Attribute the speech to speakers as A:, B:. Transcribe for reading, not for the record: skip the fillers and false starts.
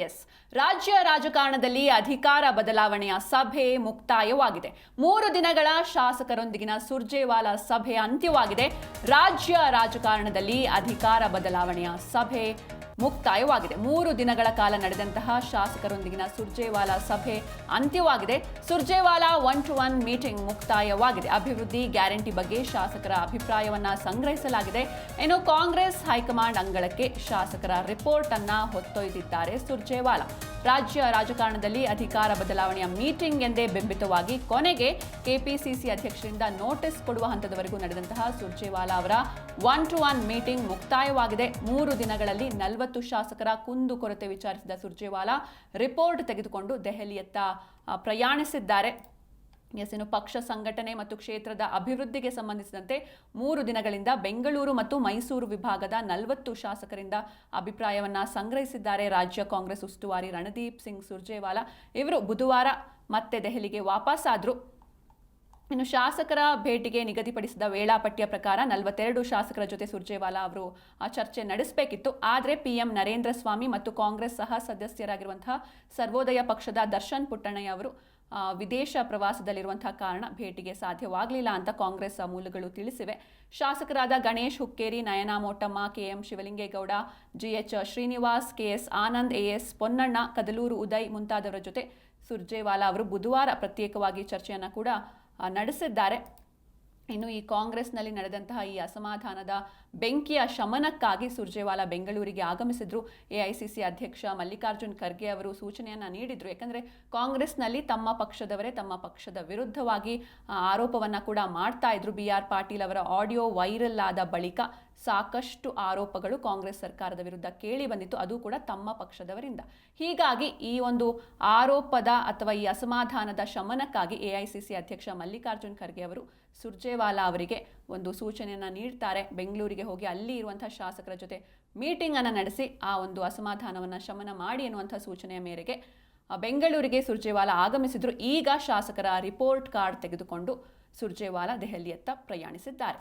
A: S, ರಾಜ್ಯ ರಾಜಕಾರಣದಲ್ಲಿ ಅಧಿಕಾರ ಬದಲಾವಣೆಯ ಸಭೆ ಮುಕ್ತಾಯವಾಗಿದೆ. 3 ದಿನಗಳ ಶಾಸಕರೊಂದಿಗಿನ ಸುರ್ಜೇವಾಲಾ ಸಭೆ ಅಂತ್ಯವಾಗಿದೆ. ರಾಜ್ಯ ರಾಜಕಾರಣದಲ್ಲಿ ಅಧಿಕಾರ ಬದಲಾವಣೆಯ ಸಭೆ ಮುಕ್ತಾಯವಾಗಿದೆ. 3 ದಿನಗಳ ಕಾಲ ನಡೆದಂತಹ ಶಾಸಕರೊಂದಿಗಿನ ಸುರ್ಜೇವಾಲಾ ಸಭೆ ಅಂತ್ಯವಾಗಿದೆ. Surjewala 1-to-1 meeting ಮುಕ್ತಾಯವಾಗಿದೆ. ಅಭಿವೃದ್ಧಿ ಗ್ಯಾರಂಟಿ ಬಗ್ಗೆ ಶಾಸಕರ ಅಭಿಪ್ರಾಯವನ್ನ ಸಂಗ್ರಹಿಸಲಾಗಿದೆ. ಇನ್ನು ಕಾಂಗ್ರೆಸ್ ಹೈಕಮಾಂಡ್ ಅಂಗಳಕ್ಕೆ ಶಾಸಕರ ರಿಪೋರ್ಟ್ ಅನ್ನ ಹೊತ್ತೊಯ್ದಿದ್ದಾರೆ ಸುರ್ಜೇವಾಲಾ. ರಾಜ್ಯ ರಾಜಕಾರಣದಲ್ಲಿ ಅಧಿಕಾರ ಬದಲಾವಣೆಯ ಮೀಟಿಂಗ್ ಎಂದೇ ಬಿಂಬಿತವಾಗಿ ಕೊನೆಗೆ ಕೆಪಿಸಿಸಿ ಅಧ್ಯಕ್ಷರಿಂದ ನೋಟಿಸ್ ಕೊಡುವ ಹಂತದವರೆಗೂ ನಡೆದಂತಹ ಸುರ್ಜೇವಾಲಾ ಅವರ 1-to-1 ಮೀಟಿಂಗ್ ಮುಕ್ತಾಯವಾಗಿದೆ. 3 ದಿನಗಳಲ್ಲಿ 40 ಶಾಸಕರ ಕುಂದುಕೊರತೆ ವಿಚಾರಿಸಿದ ಸುರ್ಜೇವಾಲಾ ರಿಪೋರ್ಟ್ ತೆಗೆದುಕೊಂಡು ದೆಹಲಿಯತ್ತ ಪ್ರಯಾಣಿಸಿದ್ದಾರೆ. ಇನ್ನು ಪಕ್ಷ ಸಂಘಟನೆ ಮತ್ತು ಕ್ಷೇತ್ರದ ಅಭಿವೃದ್ಧಿಗೆ ಸಂಬಂಧಿಸಿದಂತೆ 3 ದಿನಗಳಿಂದ ಬೆಂಗಳೂರು ಮತ್ತು ಮೈಸೂರು ವಿಭಾಗದ 40 ಶಾಸಕರಿಂದ ಅಭಿಪ್ರಾಯವನ್ನ ಸಂಗ್ರಹಿಸಿದ್ದಾರೆ. ರಾಜ್ಯ ಕಾಂಗ್ರೆಸ್ ಉಸ್ತುವಾರಿ ರಣದೀಪ್ ಸಿಂಗ್ ಸುರ್ಜೇವಾಲಾ ಇವರು ಬುಧವಾರ ಮತ್ತೆ ದೆಹಲಿಗೆ ವಾಪಸ್ಸಾದ್ರು. ಇನ್ನು ಶಾಸಕರ ಭೇಟಿಗೆ ನಿಗದಿಪಡಿಸಿದ ವೇಳಾಪಟ್ಟಿಯ ಪ್ರಕಾರ 42 ಶಾಸಕರ ಜೊತೆ ಸುರ್ಜೇವಾಲಾ ಅವರು ಚರ್ಚೆ ನಡೆಸಬೇಕಿತ್ತು. ಆದರೆ ಪಿಎಂ ನರೇಂದ್ರ ಸ್ವಾಮಿ ಮತ್ತು ಕಾಂಗ್ರೆಸ್ ಸಹ ಸದಸ್ಯರಾಗಿರುವಂತಹ ಸರ್ವೋದಯ ಪಕ್ಷದ ದರ್ಶನ್ ಪುಟ್ಟಣ್ಣಯ್ಯ ಅವರು ವಿದೇಶ ಪ್ರವಾಸದಲ್ಲಿರುವಂತಹ ಕಾರಣ ಭೇಟಿಗೆ ಸಾಧ್ಯವಾಗಲಿಲ್ಲ ಅಂತ ಕಾಂಗ್ರೆಸ್ ಮೂಲಗಳು ತಿಳಿಸಿವೆ. ಶಾಸಕರಾದ Ganesh Hukkeri, Nayana Motamma, KM Shivalingegowda, GH Srinivas, KS Anand, AS Ponnanna, Kadaluru Uday ಮುಂತಾದವರ ಜೊತೆ ಸುರ್ಜೇವಾಲಾ ಅವರು ಬುಧವಾರ ಪ್ರತ್ಯೇಕವಾಗಿ ಚರ್ಚೆಯನ್ನು ಕೂಡ ನಡೆಸಿದ್ದಾರೆ. ಇನ್ನು ಈ ಕಾಂಗ್ರೆಸ್ನಲ್ಲಿ ನಡೆದಂತಹ ಈ ಅಸಮಾಧಾನದ ಬೆಂಕಿಯ ಶಮನಕ್ಕಾಗಿ ಸುರ್ಜೇವಾಲಾ ಬೆಂಗಳೂರಿಗೆ ಆಗಮಿಸಿದ್ರು. ಎಐಸಿಸಿ ಅಧ್ಯಕ್ಷ ಮಲ್ಲಿಕಾರ್ಜುನ್ ಖರ್ಗೆ ಅವರು ಸೂಚನೆಯನ್ನ ನೀಡಿದ್ರು. ಯಾಕಂದ್ರೆ ಕಾಂಗ್ರೆಸ್ನಲ್ಲಿ ತಮ್ಮ ಪಕ್ಷದವರೇ ತಮ್ಮ ಪಕ್ಷದ ವಿರುದ್ಧವಾಗಿ ಆರೋಪವನ್ನ ಕೂಡ ಮಾಡ್ತಾ ಇದ್ರು. BR ಪಾಟೀಲ್ ಅವರ ಆಡಿಯೋ ವೈರಲ್ ಆದ ಬಳಿಕ ಸಾಕಷ್ಟು ಆರೋಪಗಳು ಕಾಂಗ್ರೆಸ್ ಸರ್ಕಾರದ ವಿರುದ್ಧ ಕೇಳಿ ಬಂದಿತ್ತು, ಅದು ಕೂಡ ತಮ್ಮ ಪಕ್ಷದವರಿಂದ. ಹೀಗಾಗಿ ಈ ಒಂದು ಆರೋಪದ ಅಥವಾ ಈ ಅಸಮಾಧಾನದ ಶಮನಕ್ಕಾಗಿ ಎಐಸಿಸಿ ಅಧ್ಯಕ್ಷ ಮಲ್ಲಿಕಾರ್ಜುನ್ ಖರ್ಗೆ ಅವರು ಸುರ್ಜೇವಾಲಾ ಅವರಿಗೆ ಒಂದು ಸೂಚನೆಯನ್ನ ನೀಡ್ತಾರೆ. ಬೆಂಗಳೂರಿಗೆ ಹೋಗಿ ಅಲ್ಲಿ ಇರುವಂತಹ ಶಾಸಕರ ಜೊತೆ ಮೀಟಿಂಗ್ ಅನ್ನು ನಡೆಸಿ ಆ ಒಂದು ಅಸಮಾಧಾನವನ್ನ ಶಮನ ಮಾಡಿ ಎನ್ನುವಂತಹ ಸೂಚನೆಯ ಮೇರೆಗೆ ಬೆಂಗಳೂರಿಗೆ ಸುರ್ಜೇವಾಲಾ ಆಗಮಿಸಿದ್ರು. ಈಗ ಶಾಸಕರ ರಿಪೋರ್ಟ್ ಕಾರ್ಡ್ ತೆಗೆದುಕೊಂಡು ಸುರ್ಜೇವಾಲಾ ದೆಹಲಿಯತ್ತ ಪ್ರಯಾಣಿಸಿದ್ದಾರೆ.